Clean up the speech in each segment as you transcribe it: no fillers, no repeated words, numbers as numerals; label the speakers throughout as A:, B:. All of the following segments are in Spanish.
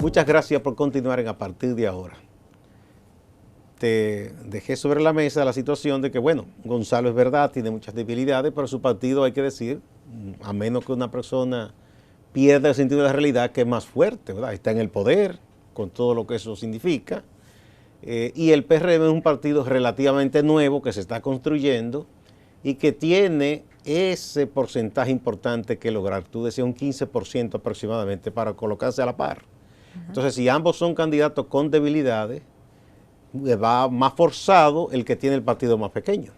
A: Muchas gracias por continuar en A Partir de Ahora. Te dejé sobre la mesa la situación de que, bueno, Gonzalo es verdad, tiene muchas debilidades, pero su partido, hay que decir, a menos que una persona pierda el sentido de la realidad, que es más fuerte, ¿verdad? Está en el poder, con todo lo que eso significa. Y el PRM es un partido relativamente nuevo que se está construyendo y que tiene ese porcentaje importante que lograr. Tú decías un 15% aproximadamente para colocarse a la par. Entonces, si ambos son candidatos con debilidades, va más forzado el que tiene el partido más pequeño.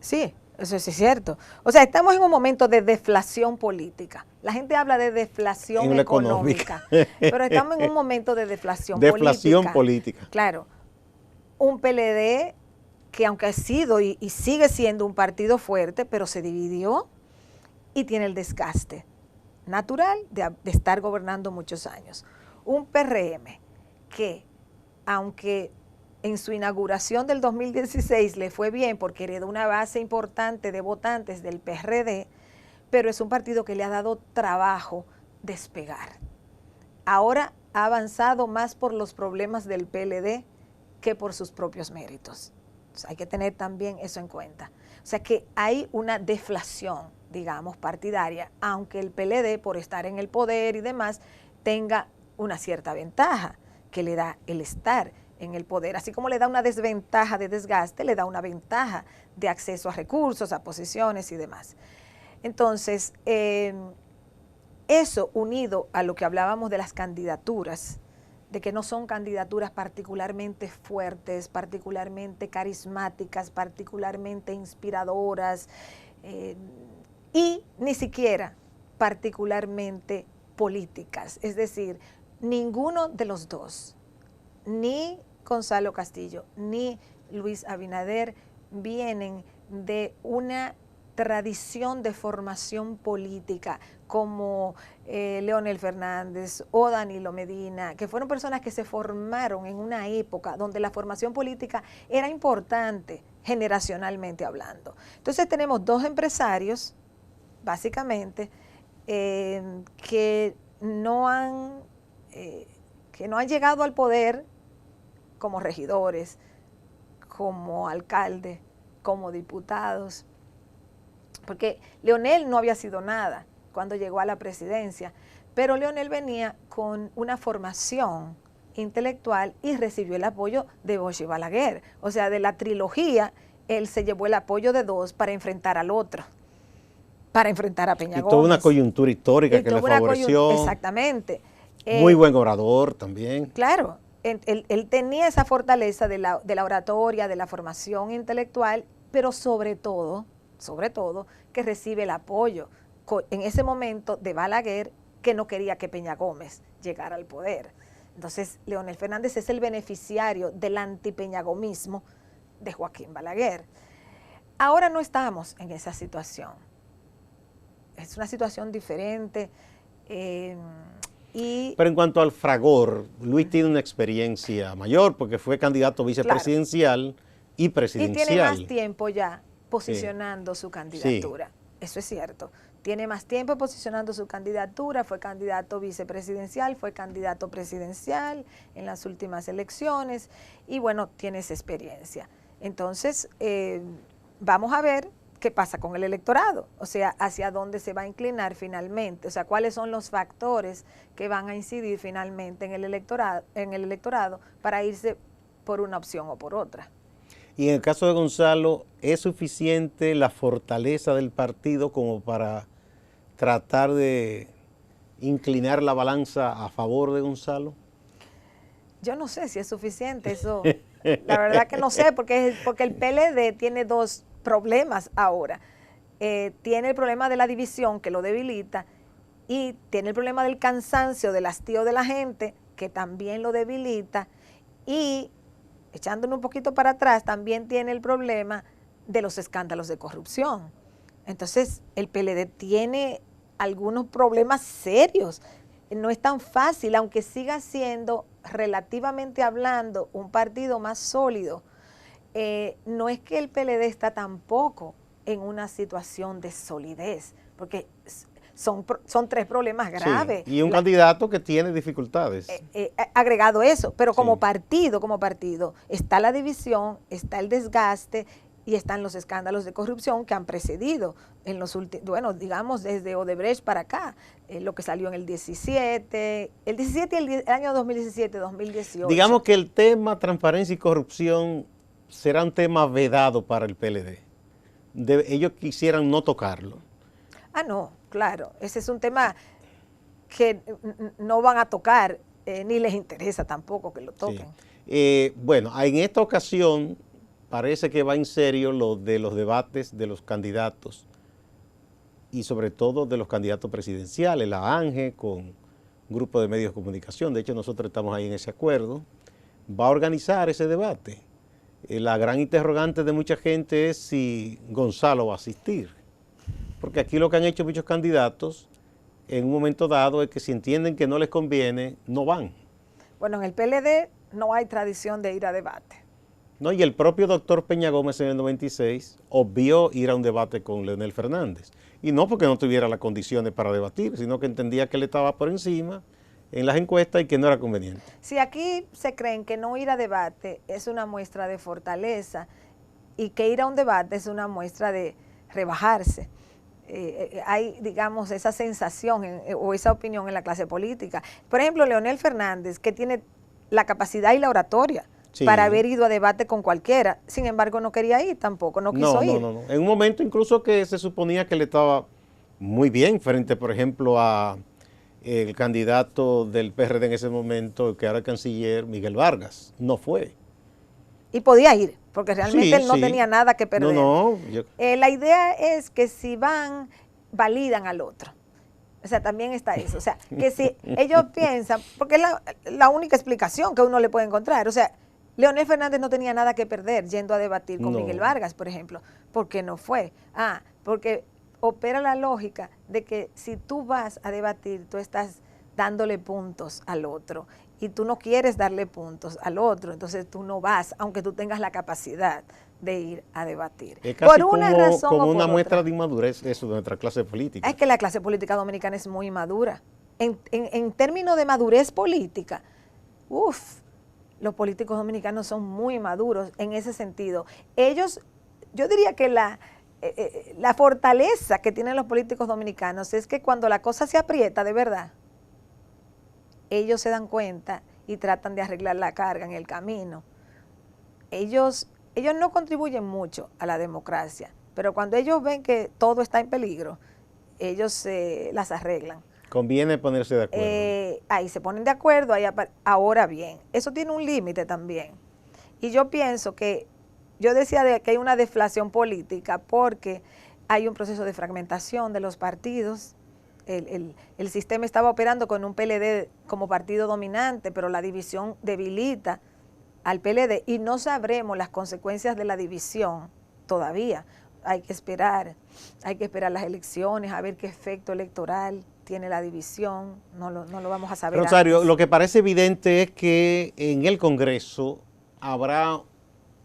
B: Sí, eso sí es cierto. O sea, estamos en un momento de deflación política. La gente habla de deflación económica, pero estamos en un momento de deflación
A: política.
B: Claro, un PLD que aunque ha sido y sigue siendo un partido fuerte, pero se dividió y tiene el desgaste natural de estar gobernando muchos años. Un PRM que, aunque en su inauguración del 2016 le fue bien porque heredó una base importante de votantes del PRD, pero es un partido que le ha dado trabajo despegar. Ahora ha avanzado más por los problemas del PLD que por sus propios méritos. O sea, hay que tener también eso en cuenta. O sea que hay una deflación, digamos, partidaria, aunque el PLD, por estar en el poder y demás, tenga una cierta ventaja que le da el estar en el poder, así como le da una desventaja de desgaste, le da una ventaja de acceso a recursos, a posiciones y demás. Entonces, eso unido a lo que hablábamos de las candidaturas, de que no son candidaturas particularmente fuertes, particularmente carismáticas, particularmente inspiradoras, y ni siquiera particularmente políticas. Es decir, ninguno de los dos, ni Gonzalo Castillo ni Luis Abinader, vienen de una tradición de formación política como Leonel Fernández o Danilo Medina, que fueron personas que se formaron en una época donde la formación política era importante generacionalmente hablando. Entonces tenemos dos empresarios, básicamente, que no han llegado al poder como regidores, como alcaldes, como diputados, porque Leonel no había sido nada cuando llegó a la presidencia, pero Leonel venía con una formación intelectual y recibió el apoyo de Boschi Balaguer. O sea, de la trilogía, él se llevó el apoyo de dos para enfrentar al otro, para enfrentar a Peña Gómez.
A: Y toda una coyuntura histórica que le favoreció.
B: Exactamente.
A: Muy buen orador también.
B: Claro, él tenía esa fortaleza de la oratoria, de la formación intelectual, pero sobre todo, que recibe el apoyo en ese momento de Balaguer, que no quería que Peña Gómez llegara al poder. Entonces, Leonel Fernández es el beneficiario del antipeñagomismo de Joaquín Balaguer. Ahora no estamos en esa situación. Es una situación diferente.
A: Pero en cuanto al fragor, Luis tiene una experiencia mayor porque fue candidato vicepresidencial y presidencial.
B: Y tiene más tiempo ya posicionando su candidatura. Sí. Eso es cierto. Tiene más tiempo posicionando su candidatura, fue candidato vicepresidencial, fue candidato presidencial en las últimas elecciones y bueno, tiene esa experiencia. Entonces, vamos a ver qué pasa con el electorado, o sea, hacia dónde se va a inclinar finalmente, o sea, cuáles son los factores que van a incidir finalmente en el electorado para irse por una opción o por otra.
A: Y en el caso de Gonzalo, ¿es suficiente la fortaleza del partido como para tratar de inclinar la balanza a favor de Gonzalo?
B: Yo no sé si es suficiente eso, la verdad que no sé, porque el PLD tiene dos problemas ahora. Tiene el problema de la división que lo debilita y tiene el problema del cansancio, del hastío de la gente que también lo debilita y echándolo un poquito para atrás también tiene el problema de los escándalos de corrupción. Entonces el PLD tiene algunos problemas serios. No es tan fácil, aunque siga siendo relativamente hablando un partido más sólido. No es que el PLD está tampoco en una situación de solidez, porque son tres problemas graves.
A: Sí, y un candidato que tiene dificultades.
B: Agregado eso, pero como
A: Sí.
B: partido, está la división, está el desgaste y están los escándalos de corrupción que han precedido en los últimos, bueno, digamos desde Odebrecht para acá, lo que salió en el 17 y el año 2017, 2018.
A: Digamos que el tema transparencia y corrupción será un tema vedado para el PLD. Ellos quisieran no tocarlo.
B: Ah, no, claro, ese es un tema que no van a tocar, ni les interesa tampoco que lo toquen.
A: Sí. Bueno, en esta ocasión parece que va en serio lo de los debates de los candidatos y sobre todo de los candidatos presidenciales, la ANGE con un grupo de medios de comunicación, de hecho nosotros estamos ahí en ese acuerdo, va a organizar ese debate. La gran interrogante de mucha gente es si Gonzalo va a asistir, porque aquí lo que han hecho muchos candidatos en un momento dado es que si entienden que no les conviene, no van.
B: Bueno, en el PLD no hay tradición de ir a debate.
A: No, y el propio doctor Peña Gómez en el 96 obvió ir a un debate con Leonel Fernández. Y no porque no tuviera las condiciones para debatir, sino que entendía que él estaba por encima en las encuestas y que no era conveniente.
B: Si aquí se creen que no ir a debate es una muestra de fortaleza y que ir a un debate es una muestra de rebajarse, hay, digamos, esa sensación o esa opinión en la clase política. Por ejemplo, Leonel Fernández, que tiene la capacidad y la oratoria para haber ido a debate con cualquiera, sin embargo no quería ir tampoco, no quiso ir.
A: No. En un momento incluso que se suponía que le estaba muy bien frente, por ejemplo, a el candidato del PRD en ese momento, que era canciller, Miguel Vargas, no fue.
B: Y podía ir, porque realmente él no tenía nada que perder. La idea es que si van, validan al otro. O sea, también está eso. O sea, que si ellos piensan, porque es la única explicación que uno le puede encontrar. O sea, Leonel Fernández no tenía nada que perder yendo a debatir con Miguel Vargas, por ejemplo. ¿Por qué no fue? Porque opera la lógica de que si tú vas a debatir, tú estás dándole puntos al otro y tú no quieres darle puntos al otro, entonces tú no vas, aunque tú tengas la capacidad de ir a debatir.
A: Es casi
B: por una razón
A: como
B: o por
A: una
B: otra.
A: muestra de inmadurez eso de nuestra clase política.
B: Es que la clase política dominicana es muy madura. En términos de madurez política, los políticos dominicanos son muy maduros en ese sentido. Ellos, yo diría que la fortaleza que tienen los políticos dominicanos es que cuando la cosa se aprieta de verdad, ellos se dan cuenta y tratan de arreglar la carga en el camino. Ellos no contribuyen mucho a la democracia, pero cuando ellos ven que todo está en peligro, ellos las arreglan.
A: Conviene ponerse de acuerdo.
B: Ahí se ponen de acuerdo, ahora bien, eso tiene un límite también. Y yo pienso que, yo decía que hay una deflación política porque hay un proceso de fragmentación de los partidos. El sistema estaba operando con un PLD como partido dominante, pero la división debilita al PLD y no sabremos las consecuencias de la división todavía. Hay que esperar las elecciones, a ver qué efecto electoral tiene la división, no lo vamos a saber.
A: Rosario, lo que parece evidente es que en el Congreso habrá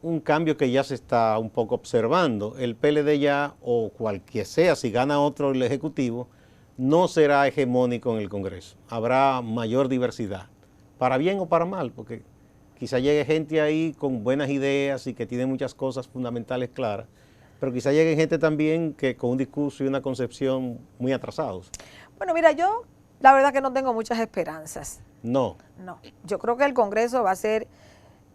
A: un cambio que ya se está un poco observando. El PLD ya, o cualquier sea, si gana otro el Ejecutivo, no será hegemónico en el Congreso. Habrá mayor diversidad, para bien o para mal, porque quizá llegue gente ahí con buenas ideas y que tiene muchas cosas fundamentales claras, pero quizá llegue gente también que con un discurso y una concepción muy atrasados.
B: Bueno, mira, yo la verdad que no tengo muchas esperanzas.
A: No,
B: yo creo que el Congreso va a ser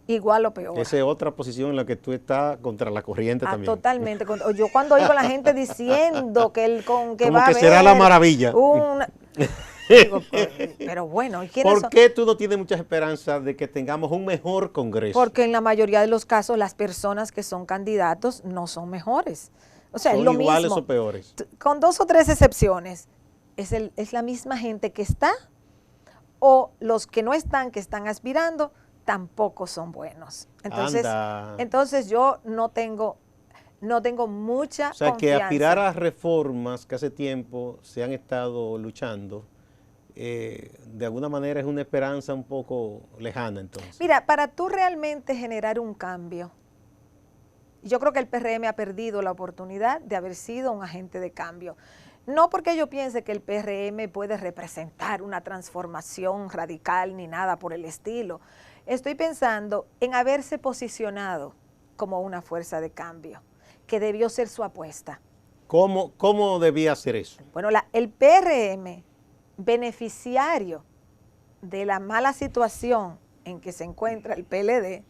B: igual o peor.
A: Esa es otra posición en la que tú estás contra la corriente también.
B: Totalmente. Yo cuando oigo a la gente diciendo que
A: como
B: va a haber
A: será la maravilla.
B: Digo, pero bueno,
A: ¿por qué tú no tienes muchas esperanzas de que tengamos un mejor Congreso?
B: Porque en la mayoría de los casos las personas que son candidatos no son mejores. O sea,
A: ¿Son
B: es lo
A: iguales
B: mismo.
A: o peores?
B: Con 2 o 3 excepciones. Es la misma gente que está, o los que no están, que están aspirando, tampoco son buenos. Entonces yo no tengo mucha confianza.
A: O sea, que aspirar a reformas que hace tiempo se han estado luchando, de alguna manera es una esperanza un poco lejana entonces.
B: Mira, para tú realmente generar un cambio, yo creo que el PRM ha perdido la oportunidad de haber sido un agente de cambio. No porque yo piense que el PRM puede representar una transformación radical ni nada por el estilo. Estoy pensando en haberse posicionado como una fuerza de cambio, que debió ser su apuesta.
A: ¿Cómo debía hacer eso?
B: Bueno, el PRM, beneficiario de la mala situación en que se encuentra el PLD,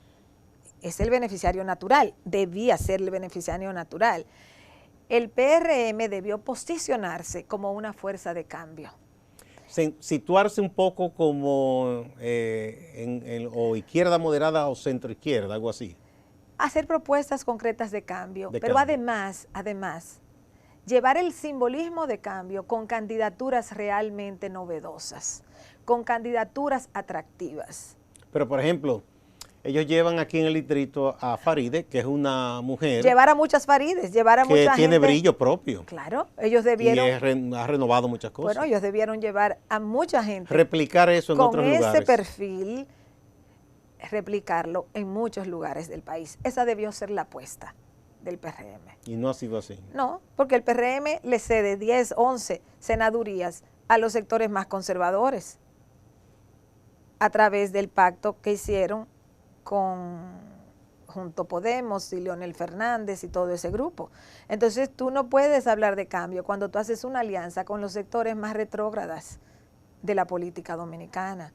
B: es el beneficiario natural, debía ser el beneficiario natural. El PRM debió posicionarse como una fuerza de cambio.
A: Situarse un poco como o izquierda moderada o centro izquierda, algo así.
B: Hacer propuestas concretas de cambio, pero además, llevar el simbolismo de cambio con candidaturas realmente novedosas, con candidaturas atractivas.
A: Pero, por ejemplo, ellos llevan aquí en el distrito a Faride, que es una mujer.
B: Llevar a muchas Farides, llevar a mucha gente.
A: Que tiene brillo propio.
B: Claro, ellos debieron.
A: Y ha renovado muchas cosas.
B: Bueno, ellos debieron llevar a mucha gente.
A: Replicar eso en otros lugares.
B: Con ese perfil, replicarlo en muchos lugares del país. Esa debió ser la apuesta del PRM.
A: Y no ha sido así.
B: No, porque el PRM le cede 10, 11 senadurías a los sectores más conservadores a través del pacto que hicieron junto Podemos y Leonel Fernández y todo ese grupo. Entonces tú no puedes hablar de cambio cuando tú haces una alianza con los sectores más retrógradas de la política dominicana.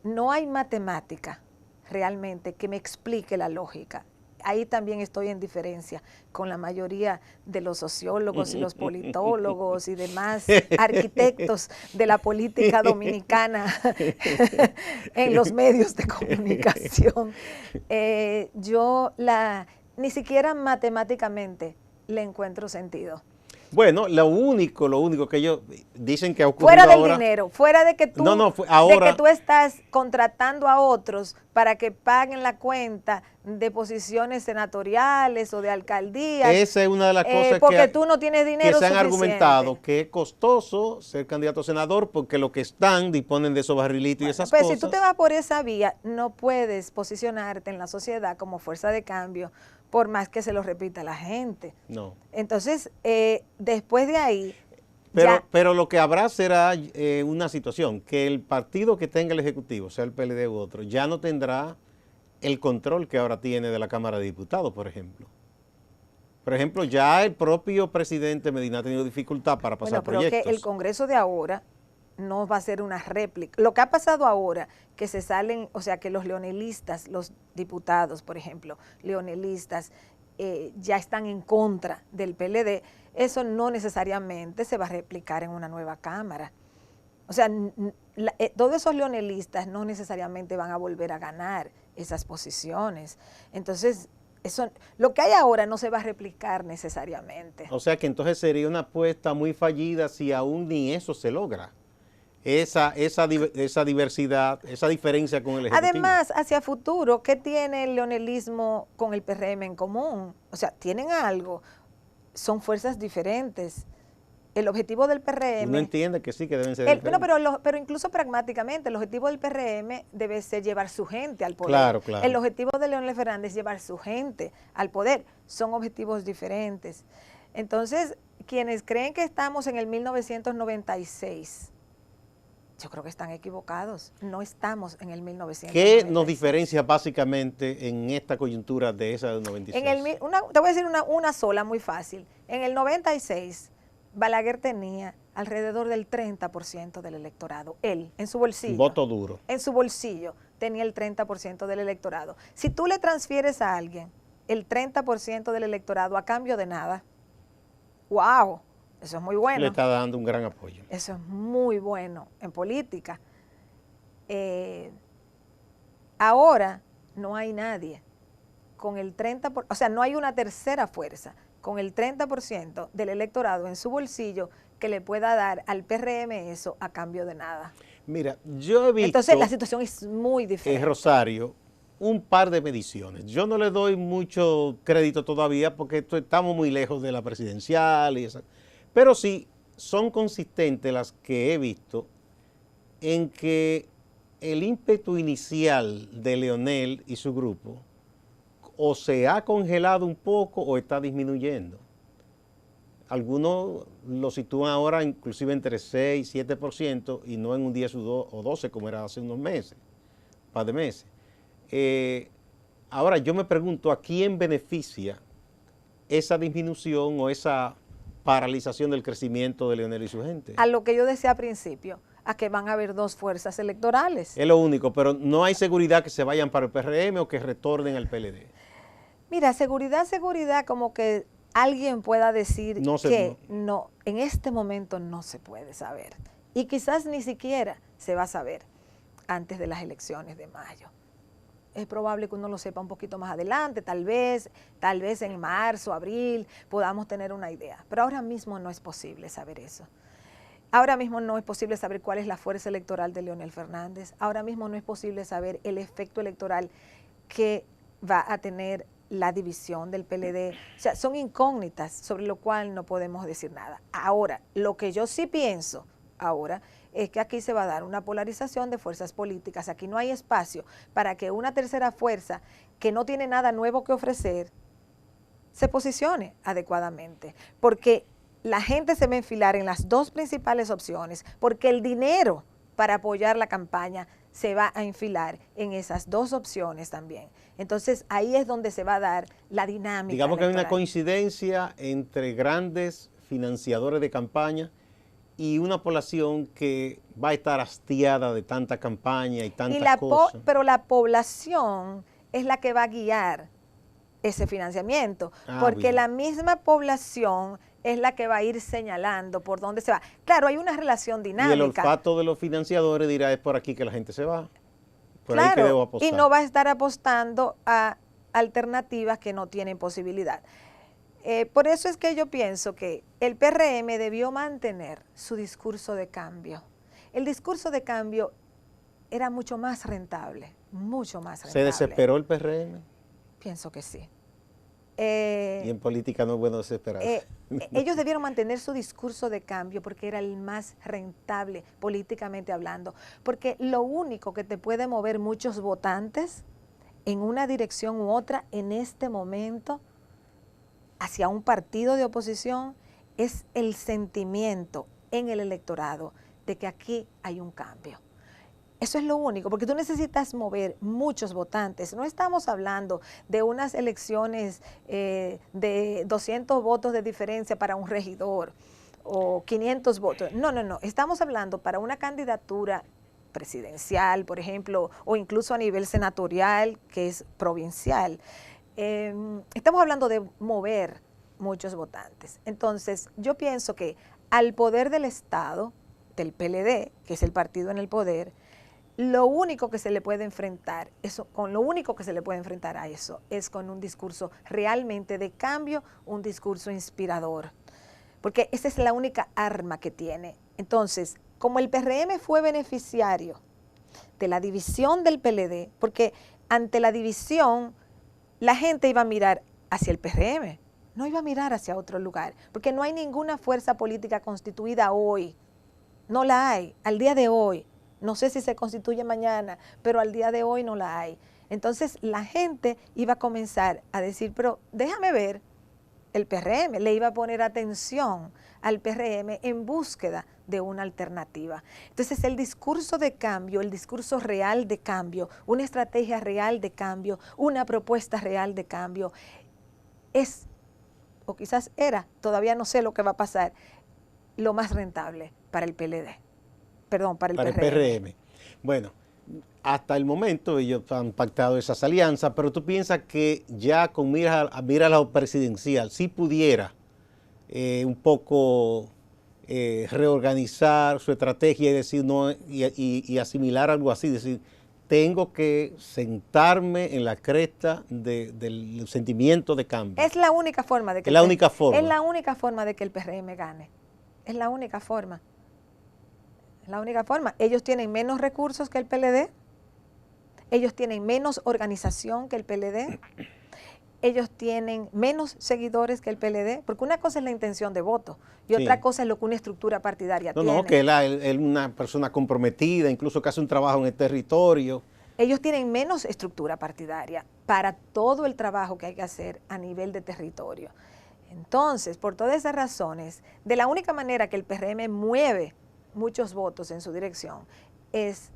B: No hay matemática realmente que me explique la lógica. Ahí también estoy en diferencia con la mayoría de los sociólogos y los politólogos y demás arquitectos de la política dominicana en los medios de comunicación. Ni siquiera matemáticamente le encuentro sentido.
A: Bueno, lo único que ellos dicen que ha ocurrido
B: fuera del
A: ahora,
B: dinero, fuera de que tú,
A: ahora,
B: de que tú estás contratando a otros para que paguen la cuenta de posiciones senatoriales o de alcaldías.
A: Esa es una de las cosas
B: porque tú no tienes dinero
A: que se han
B: suficiente.
A: Argumentado que es costoso ser candidato a senador porque los que están disponen de esos barrilitos y esas cosas.
B: Si tú te vas por esa vía, no puedes posicionarte en la sociedad como fuerza de cambio, por más que se lo repita la gente.
A: No.
B: Entonces, después de ahí...
A: Pero lo que habrá será una situación, que el partido que tenga el Ejecutivo, sea el PLD u otro, ya no tendrá el control que ahora tiene de la Cámara de Diputados, por ejemplo. Por ejemplo, ya el propio presidente Medina ha tenido dificultad para pasar proyectos.
B: Pero que el Congreso de ahora no va a ser una réplica. Lo que ha pasado ahora, que se salen, o sea, que los leonelistas, los diputados, por ejemplo, leonelistas, ya están en contra del PLD, eso no necesariamente se va a replicar en una nueva Cámara. O sea, todos esos leonelistas no necesariamente van a volver a ganar esas posiciones. Entonces, lo que hay ahora no se va a replicar necesariamente.
A: O sea que entonces sería una apuesta muy fallida si aún ni eso se logra. Esa diversidad, esa diferencia con el Ejecutivo.
B: Además, hacia futuro, ¿qué tiene el leonelismo con el PRM en común? O sea, tienen algo, son fuerzas diferentes. El objetivo del PRM...
A: Uno entiende que sí, que deben ser diferentes.
B: Pero incluso pragmáticamente, el objetivo del PRM debe ser llevar su gente al poder.
A: Claro, claro.
B: El objetivo de Leonel Fernández es llevar su gente al poder. Son objetivos diferentes. Entonces, quienes creen que estamos en el 1996... yo creo que están equivocados. No estamos en el 1996.
A: ¿Qué nos diferencia básicamente en esta coyuntura de esa del 96?
B: Te voy a decir una sola, muy fácil. En el 96, Balaguer tenía alrededor del 30% del electorado. Él, en su bolsillo.
A: Voto duro.
B: En su bolsillo tenía el 30% del electorado. Si tú le transfieres a alguien el 30% del electorado a cambio de nada, ¡wow! Eso es muy bueno.
A: Le está dando un gran apoyo.
B: Eso es muy bueno en política. Ahora no hay nadie con el 30%, o sea, no hay una tercera fuerza con el 30% del electorado en su bolsillo que le pueda dar al PRM eso a cambio de nada.
A: Mira, yo he visto...
B: Entonces la situación es muy diferente.
A: Rosario, un par de mediciones. Yo no le doy mucho crédito todavía porque estamos muy lejos de la presidencial y esa... Pero sí, son consistentes las que he visto en que el ímpetu inicial de Leonel y su grupo o se ha congelado un poco o está disminuyendo. algunos lo sitúan ahora inclusive entre 6 y 7% y no en un 10 o 12 como era hace unos meses, un par de meses. Ahora yo me pregunto, ¿a quién beneficia esa disminución o esa paralización del crecimiento de Leonel y su gente?
B: A lo que yo decía al principio, a que van a haber dos fuerzas electorales.
A: Es lo único, pero no hay seguridad que se vayan para el PRM o que retornen al PLD.
B: Mira, seguridad, como que alguien pueda decir que no, en este momento no se puede saber. Y quizás ni siquiera se va a saber antes de las elecciones de mayo. Es probable que uno lo sepa un poquito más adelante, tal vez en marzo, abril, podamos tener una idea. Pero ahora mismo no es posible saber eso. Ahora mismo no es posible saber cuál es la fuerza electoral de Leonel Fernández. Ahora mismo no es posible saber el efecto electoral que va a tener la división del PLD. O sea, son incógnitas sobre lo cual no podemos decir nada. Ahora, lo que yo sí pienso ahora es que aquí se va a dar una polarización de fuerzas políticas. Aquí no hay espacio para que una tercera fuerza que no tiene nada nuevo que ofrecer se posicione adecuadamente, porque la gente se va a enfilar en las dos principales opciones, porque el dinero para apoyar la campaña se va a enfilar en esas dos opciones también. Entonces ahí es donde se va a dar la dinámica.
A: Digamos
B: electoral.
A: Que hay una coincidencia entre grandes financiadores de campaña y una población que va a estar hastiada de tanta campaña y tantas cosas.
B: Pero la población es la que va a guiar ese financiamiento, porque bien, la misma población es la que va a ir señalando por dónde se va. Claro, hay una relación dinámica.
A: Y el olfato de los financiadores dirá, es por aquí que la gente se va. Por
B: claro,
A: ahí que debo apostar.
B: Y no va a estar apostando a alternativas que no tienen posibilidad. Por eso es que yo pienso que el PRM debió mantener su discurso de cambio. El discurso de cambio era mucho más rentable, mucho más rentable.
A: ¿Se desesperó el PRM?
B: Pienso que sí.
A: Y en política no es bueno desesperarse.
B: Ellos debieron mantener su discurso de cambio porque era el más rentable políticamente hablando, porque lo único que te puede mover muchos votantes en una dirección u otra en este momento hacia un partido de oposición es el sentimiento en el electorado de que aquí hay un cambio. Eso es lo único, porque tú necesitas mover muchos votantes. No estamos hablando de unas elecciones de 200 votos de diferencia para un regidor o 500 votos. No, no, no. Estamos hablando para una candidatura presidencial, por ejemplo, o incluso a nivel senatorial, que es provincial. Estamos hablando de mover muchos votantes. Entonces, yo pienso que al poder del Estado, del PLD, que es el partido en el poder, lo único que se le puede enfrentar, lo único que se le puede enfrentar a eso es con un discurso realmente de cambio, un discurso inspirador, porque esa es la única arma que tiene. Entonces, como el PRM fue beneficiario de la división del PLD, porque ante la división la gente iba a mirar hacia el PRM, no iba a mirar hacia otro lugar, porque no hay ninguna fuerza política constituida hoy, no la hay, al día de hoy. No sé si se constituye mañana, pero al día de hoy no la hay. Entonces la gente iba a comenzar a decir, pero déjame ver el PRM, le iba a poner atención al PRM en búsqueda de una alternativa. Entonces el discurso de cambio, el discurso real de cambio, una estrategia real de cambio, una propuesta real de cambio, es, o quizás era, todavía no sé lo que va a pasar, lo más rentable para el PLD. Perdón, para el PRM.
A: Bueno, hasta el momento ellos han pactado esas alianzas, pero tú piensas que ya con mira a la presidencial, si pudiera un poco reorganizar su estrategia y decir no y asimilar algo así, decir, tengo que sentarme en la cresta del sentimiento de cambio.
B: Es la única forma de que
A: es la única forma.
B: Es la única forma de que el PRM gane. Es la única forma. La única forma. Ellos tienen menos recursos que el PLD, ellos tienen menos organización que el PLD, ellos tienen menos seguidores que el PLD, porque una cosa es la intención de voto y otra cosa es lo que una estructura partidaria tiene.
A: No, que él es una persona comprometida, incluso que hace un trabajo en el territorio.
B: Ellos tienen menos estructura partidaria para todo el trabajo que hay que hacer a nivel de territorio. Entonces, por todas esas razones, de la única manera que el PRM mueve muchos votos en su dirección es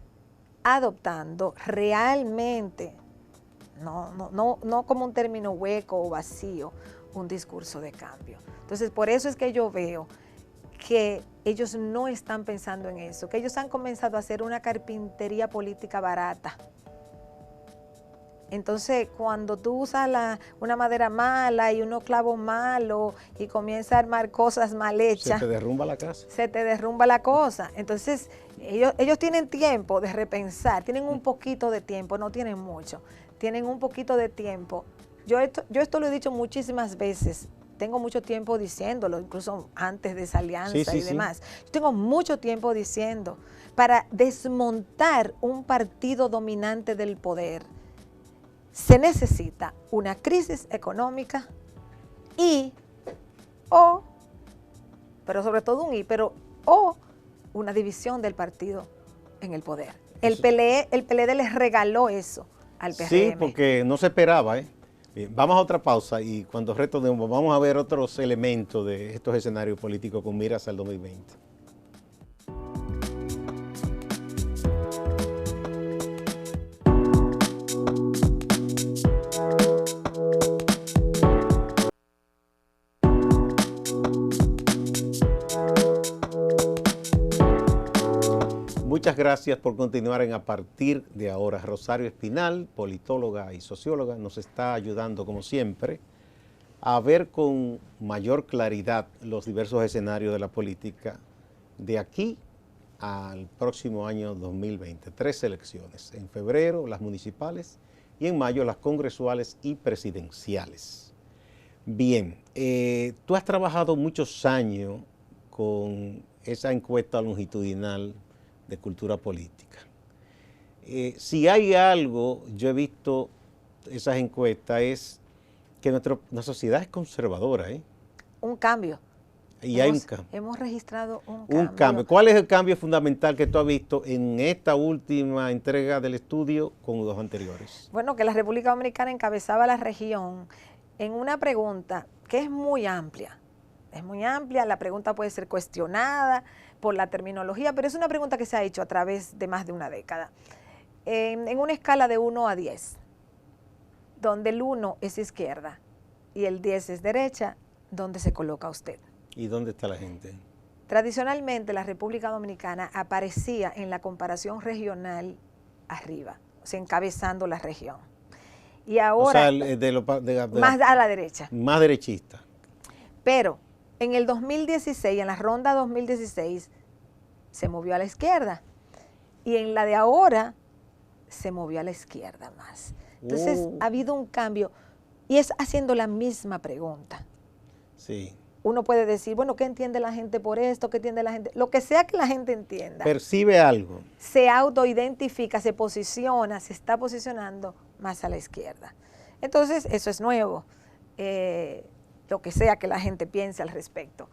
B: adoptando realmente, no como un término hueco o vacío, un discurso de cambio. Entonces, por eso es que yo veo que ellos no están pensando en eso, que ellos han comenzado a hacer una carpintería política barata. Entonces, cuando tú usas una madera mala y unos clavos malos y comienzas a armar cosas mal hechas,
A: se te derrumba la casa.
B: Se te derrumba la cosa. Entonces, ellos tienen tiempo de repensar, tienen un poquito de tiempo, no tienen mucho, tienen un poquito de tiempo. Yo esto lo he dicho muchísimas veces, tengo mucho tiempo diciéndolo, incluso antes de esa alianza y demás. Yo tengo mucho tiempo diciendo, para desmontar un partido dominante del poder, se necesita una crisis económica pero sobre todo o una división del partido en el poder. El PLD les regaló eso al PRM.
A: Sí, porque no se esperaba, ¿eh? Bien, vamos a otra pausa y cuando retornemos vamos a ver otros elementos de estos escenarios políticos con miras al 2020. Muchas gracias por continuar en A Partir de Ahora. Rosario Espinal, politóloga y socióloga, nos está ayudando como siempre a ver con mayor claridad los diversos escenarios de la política de aquí al próximo año 2020. 3 elecciones, en febrero las municipales y en mayo las congresuales y presidenciales. Bien, tú has trabajado muchos años con esa encuesta longitudinal de cultura política. Si hay algo, yo he visto esas encuestas, es que nuestra sociedad es conservadora.
B: Un cambio.
A: Y hay un cambio.
B: Hemos registrado
A: un cambio. ¿Cuál es el cambio fundamental que tú has visto en esta última entrega del estudio con los anteriores?
B: Bueno, que la República Dominicana encabezaba la región en una pregunta que es muy amplia. Es muy amplia, la pregunta puede ser cuestionada por la terminología, pero es una pregunta que se ha hecho a través de más de una década. En una escala de 1 a 10, donde el 1 es izquierda y el 10 es derecha, ¿dónde se coloca usted?
A: ¿Y dónde está la gente?
B: Tradicionalmente la República Dominicana aparecía en la comparación regional arriba, o sea, encabezando la región. Y ahora, más a la derecha.
A: Más derechista.
B: Pero en el 2016, en la ronda 2016, se movió a la izquierda. Y en la de ahora, se movió a la izquierda más. Entonces, ha habido un cambio. Y es haciendo la misma pregunta.
A: Sí.
B: Uno puede decir, bueno, ¿qué entiende la gente por esto? ¿Qué entiende la gente? Lo que sea que la gente entienda.
A: Percibe algo.
B: Se autoidentifica, se posiciona, se está posicionando más a la izquierda. Entonces, eso es nuevo. Lo que sea que la gente piense al respecto.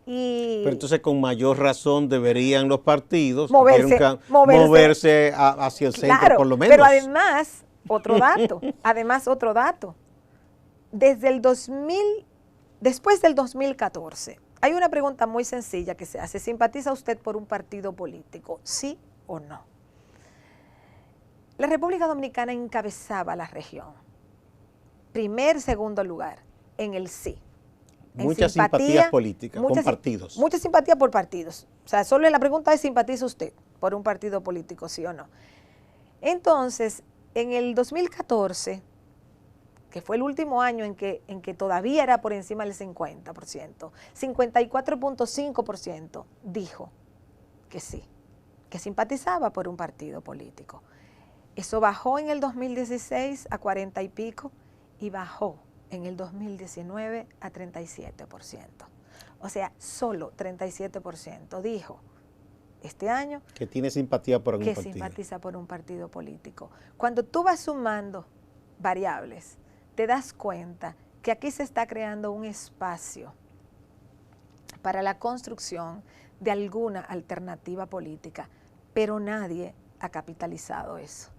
A: Pero entonces con mayor razón deberían los partidos
B: moverse
A: hacia el centro,
B: claro,
A: por lo menos.
B: Pero además, otro dato, después del 2014, hay una pregunta muy sencilla que se hace: ¿simpatiza usted por un partido político? ¿Sí o no? La República Dominicana encabezaba la región. Segundo lugar. En el sí.
A: Muchas simpatías políticas con partidos.
B: Mucha simpatía por partidos. O sea, solo la pregunta es: ¿simpatiza usted por un partido político, sí o no? Entonces, en el 2014, que fue el último año en que todavía era por encima del 50%, 54.5% dijo que sí, que simpatizaba por un partido político. Eso bajó en el 2016 a 40 y pico y bajó en el 2019 a 37%. O sea, solo 37% dijo este año
A: que tiene simpatía por algún
B: partido. Que simpatiza por un partido político. Cuando tú vas sumando variables, te das cuenta que aquí se está creando un espacio para la construcción de alguna alternativa política, pero nadie ha capitalizado eso.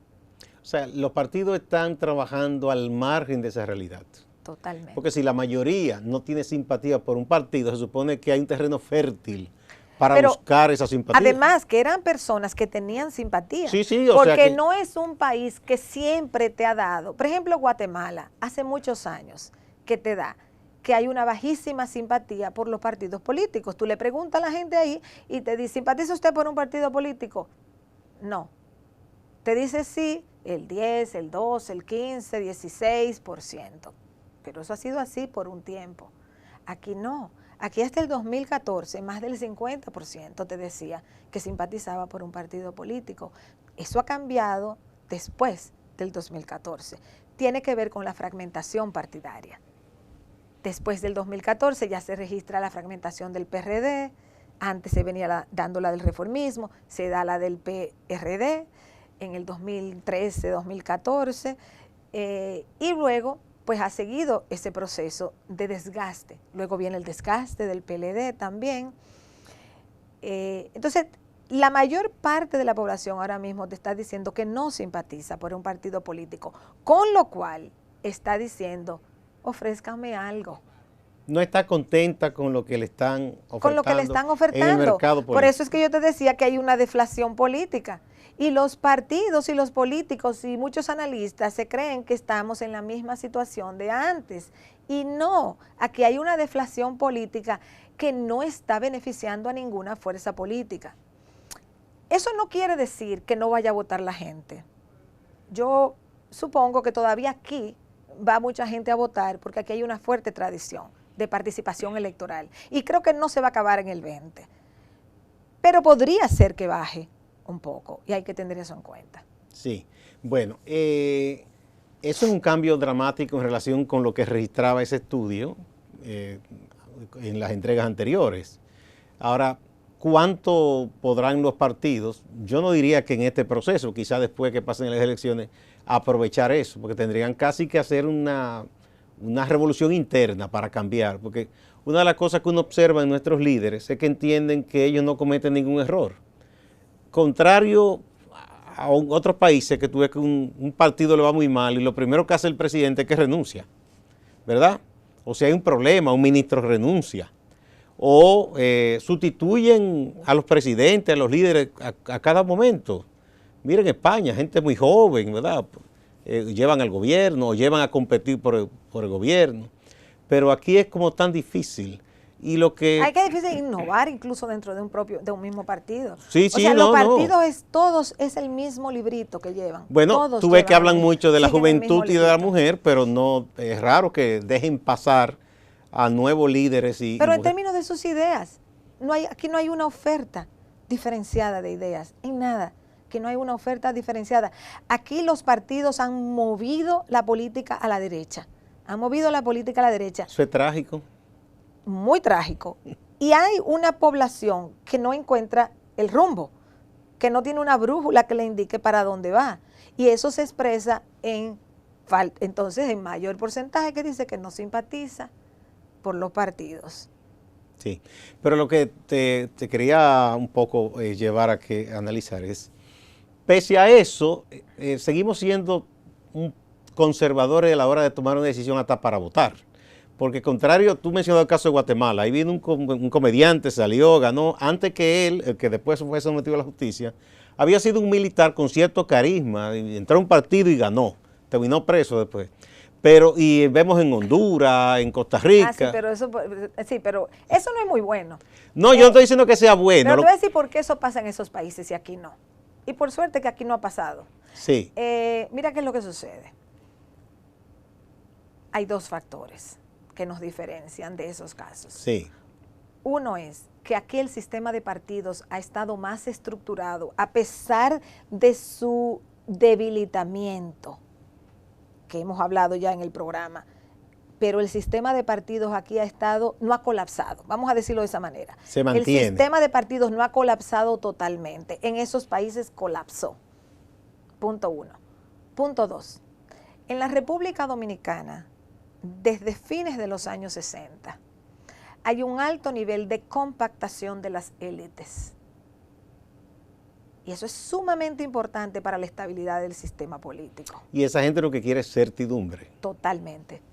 A: O sea, los partidos están trabajando al margen de esa realidad.
B: Totalmente.
A: Porque si la mayoría no tiene simpatía por un partido, se supone que hay un terreno fértil para
B: Pero,
A: buscar esa simpatía.
B: además, que eran personas que tenían simpatía.
A: Sí, sí, o
B: porque
A: sea que
B: no es un país que siempre te ha dado. Por ejemplo, Guatemala, hace muchos años que te da que hay una bajísima simpatía por los partidos políticos. Tú le preguntas a la gente ahí y te dice, ¿simpatiza usted por un partido político? No. Te dice sí, el 10, el 12, el 15, 16%. Pero eso ha sido así por un tiempo. Aquí no. Aquí hasta el 2014, más del 50% te decía que simpatizaba por un partido político. Eso ha cambiado después del 2014. Tiene que ver con la fragmentación partidaria. Después del 2014 ya se registra la fragmentación del PRD, antes se venía dando la del reformismo, se da la del PRD en el 2013, 2014, y luego pues ha seguido ese proceso de desgaste. Luego viene el desgaste del PLD también. Entonces, la mayor parte de la población ahora mismo te está diciendo que no simpatiza por un partido político, con lo cual está diciendo, ofrézcame algo.
A: no está contenta con lo que le están ofertando,
B: con lo que le están ofertando.
A: En el mercado político.
B: Por eso es que yo te decía que hay una deflación política. Y los partidos y los políticos y muchos analistas se creen que estamos en la misma situación de antes. Y no, aquí hay una deflación política que no está beneficiando a ninguna fuerza política. Eso no quiere decir que no vaya a votar la gente. Yo supongo que todavía aquí va mucha gente a votar porque aquí hay una fuerte tradición de participación electoral. Y creo que no se va a acabar en el 20. Pero podría ser que baje un poco y hay que tener eso en cuenta.
A: Sí, bueno, eso es un cambio dramático en relación con lo que registraba ese estudio en las entregas anteriores. Ahora, ¿cuánto podrán los partidos? Yo no diría que en este proceso, quizá después que pasen las elecciones, aprovechar eso, porque tendrían casi que hacer una revolución interna para cambiar, porque una de las cosas que uno observa en nuestros líderes es que entienden que ellos no cometen ningún error. Contrario a otros países que tú ves que un partido le va muy mal y lo primero que hace el presidente es que renuncia, ¿verdad? O si hay un problema, un ministro renuncia. O sustituyen a los presidentes, a los líderes a cada momento. Miren España, gente muy joven, ¿verdad? Llevan al gobierno o llevan a competir por el gobierno. Pero aquí es como tan difícil. Y lo que
B: hay que difícil innovar incluso dentro de un mismo partido.
A: Sí,
B: o sea,
A: no,
B: los partidos todos es el mismo librito que llevan.
A: Bueno,
B: todos
A: tú ves que hablan mucho de la
B: siguen el
A: juventud
B: mismo
A: y de la
B: librito.
A: mujer, pero no es raro que dejen pasar a nuevos líderes.
B: Pero en términos de sus ideas, aquí no hay una oferta diferenciada de ideas, en nada, que no hay una oferta diferenciada. Aquí los partidos han movido la política a la derecha,
A: Eso es trágico.
B: Muy trágico. Y hay una población que no encuentra el rumbo, que no tiene una brújula que le indique para dónde va. Y eso se expresa entonces en mayor porcentaje que dice que no simpatiza por los partidos.
A: Sí, pero lo que te quería un poco llevar a que analizar es, pese a eso, seguimos siendo conservadores a la hora de tomar una decisión hasta para votar. Porque contrario, tú mencionas el caso de Guatemala, ahí vino un comediante, salió, ganó, antes que él, el que después fue sometido a la justicia, había sido un militar con cierto carisma, entró a un partido y ganó, terminó preso después. Y vemos en Honduras, en Costa Rica.
B: Sí, pero eso no es muy bueno.
A: No, yo no estoy diciendo que sea bueno.
B: Pero te voy a decir por qué eso pasa en esos países y aquí no. Y por suerte que aquí no ha pasado.
A: Sí.
B: Mira qué es lo que sucede. Hay dos factores que nos diferencian de esos casos.
A: Sí.
B: Uno es que aquí el sistema de partidos ha estado más estructurado a pesar de su debilitamiento, que hemos hablado ya en el programa, pero el sistema de partidos aquí no ha colapsado, vamos a decirlo de esa manera.
A: Se mantiene.
B: El sistema de partidos no ha colapsado totalmente, en esos países colapsó. Punto 1. Punto 2. En la República Dominicana, desde fines de los años 60, hay un alto nivel de compactación de las élites. Y eso es sumamente importante para la estabilidad del sistema político.
A: Y esa gente lo que quiere es certidumbre.
B: Totalmente.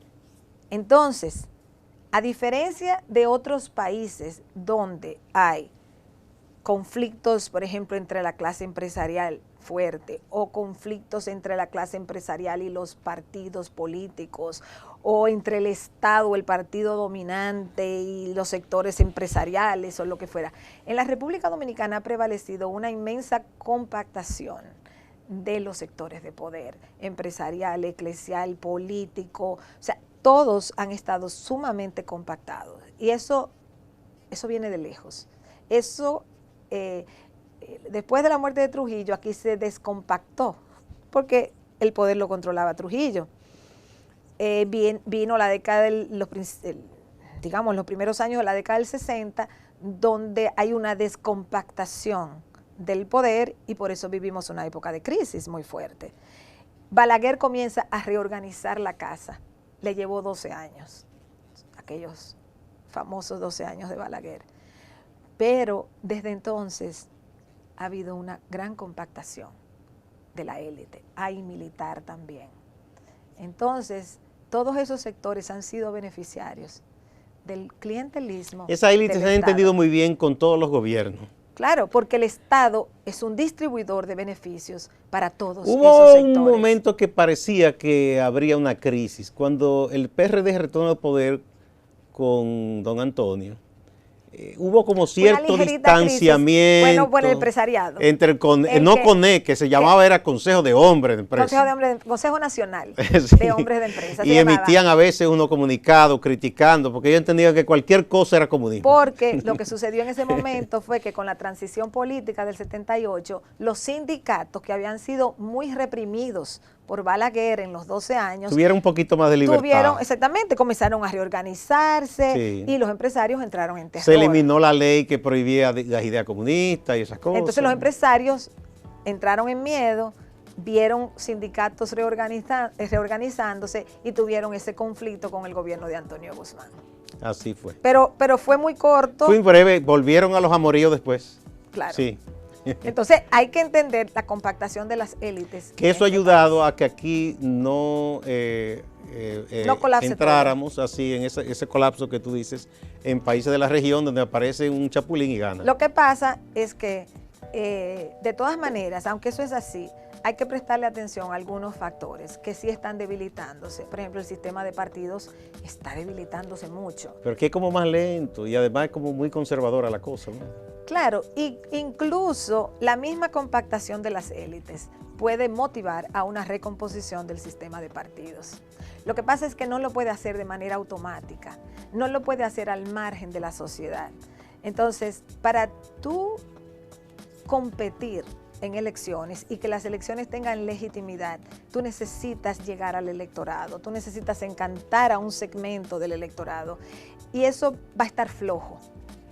B: Entonces, a diferencia de otros países donde hay conflictos, por ejemplo, entre la clase empresarial fuerte o conflictos entre la clase empresarial y los partidos políticos o entre el Estado, el partido dominante y los sectores empresariales o lo que fuera. En la República Dominicana ha prevalecido una inmensa compactación de los sectores de poder, empresarial, eclesial, político, o sea, todos han estado sumamente compactados y eso viene de lejos. Eso, después de la muerte de Trujillo, aquí se descompactó porque el poder lo controlaba Trujillo. Vino la década digamos, los primeros años de la década del 60, donde hay una descompactación del poder y por eso vivimos una época de crisis muy fuerte. Balaguer comienza a reorganizar la casa. Le llevó 12 años, aquellos famosos 12 años de Balaguer. Pero desde entonces ha habido una gran compactación de la élite. Hay militar también. Entonces, todos esos sectores han sido beneficiarios del clientelismo.
A: Esa élite se ha entendido muy bien con todos los gobiernos.
B: Claro, porque el Estado es un distribuidor de beneficios para todos esos
A: Hubo
B: sectores.
A: un momento que parecía que habría una crisis, cuando el PRD retornó al poder con don Antonio. Hubo como cierto distanciamiento.
B: Bueno, por el empresariado.
A: Entre el CONE, que se llamaba era Consejo de Hombres de Empresa.
B: Consejo Nacional
A: sí.
B: de Hombres de Empresa.
A: Y emitían a veces unos comunicados criticando, porque ellos entendían que cualquier cosa era comunismo.
B: Porque lo que sucedió en ese momento fue que con la transición política del 78, los sindicatos que habían sido muy reprimidos por Balaguer en los 12 años.
A: Tuvieron un poquito más de libertad.
B: Exactamente, comenzaron a reorganizarse
A: sí.
B: Y los empresarios entraron en terror.
A: Se eliminó la ley que prohibía las ideas comunistas y esas cosas.
B: Entonces los empresarios entraron en miedo, vieron sindicatos reorganizándose y tuvieron ese conflicto con el gobierno de Antonio Guzmán.
A: Así fue.
B: Pero fue muy corto.
A: Fue breve, volvieron a los amoríos después.
B: Claro.
A: Sí.
B: Entonces hay que entender la compactación de las élites.
A: Que eso ha ayudado a que aquí no entráramos todo. Así en ese colapso que tú dices en países de la región donde aparece un chapulín y gana.
B: Lo que pasa es que de todas maneras, aunque eso es así, hay que prestarle atención a algunos factores que sí están debilitándose. Por ejemplo, el sistema de partidos está debilitándose mucho.
A: Pero que es como más lento y además es como muy conservadora la cosa, ¿no?
B: Claro, y incluso la misma compactación de las élites puede motivar a una recomposición del sistema de partidos. Lo que pasa es que no lo puede hacer de manera automática, no lo puede hacer al margen de la sociedad. Entonces, para tú competir en elecciones y que las elecciones tengan legitimidad, tú necesitas llegar al electorado, tú necesitas encantar a un segmento del electorado y eso va a estar flojo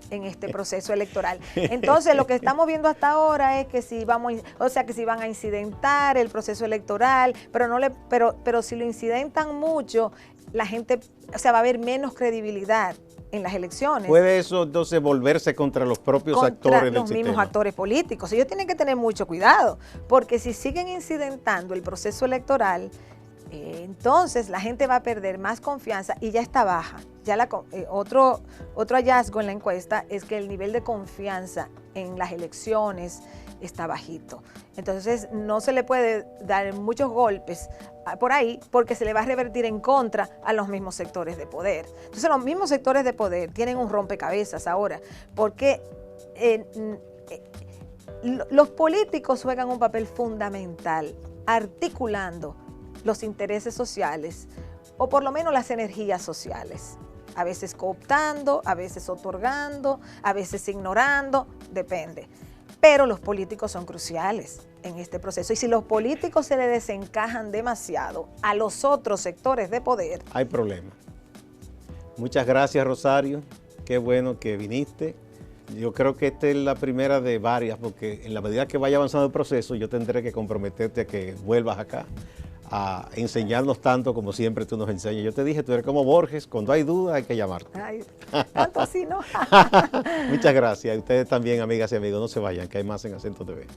B: en este proceso electoral. Entonces, lo que estamos viendo hasta ahora es que si van a incidentar el proceso electoral, pero si lo incidentan mucho, la gente, va a haber menos credibilidad en las elecciones.
A: ¿Puede eso entonces volverse contra los propios actores del sistema?
B: Los mismos actores políticos. Ellos tienen que tener mucho cuidado, porque si siguen incidentando el proceso electoral, entonces la gente va a perder más confianza y ya está baja. Ya otro hallazgo en la encuesta es que el nivel de confianza en las elecciones está bajito. Entonces no se le puede dar muchos golpes por ahí porque se le va a revertir en contra a los mismos sectores de poder. Entonces los mismos sectores de poder tienen un rompecabezas ahora porque los políticos juegan un papel fundamental articulando los intereses sociales o por lo menos las energías sociales. A veces cooptando, a veces otorgando, a veces ignorando, depende. Pero los políticos son cruciales en este proceso. Y si los políticos se le desencajan demasiado a los otros sectores de poder,
A: hay problema. Muchas gracias, Rosario. Qué bueno que viniste. Yo creo que esta es la primera de varias, porque en la medida que vaya avanzando el proceso, yo tendré que comprometerte a que vuelvas acá a enseñarnos tanto como siempre tú nos enseñas. Yo te dije, tú eres como Borges, cuando hay duda hay que llamarte.
B: Ay, tanto así, ¿no?
A: Muchas gracias. Y ustedes también, amigas y amigos, no se vayan, que hay más en Acento TV.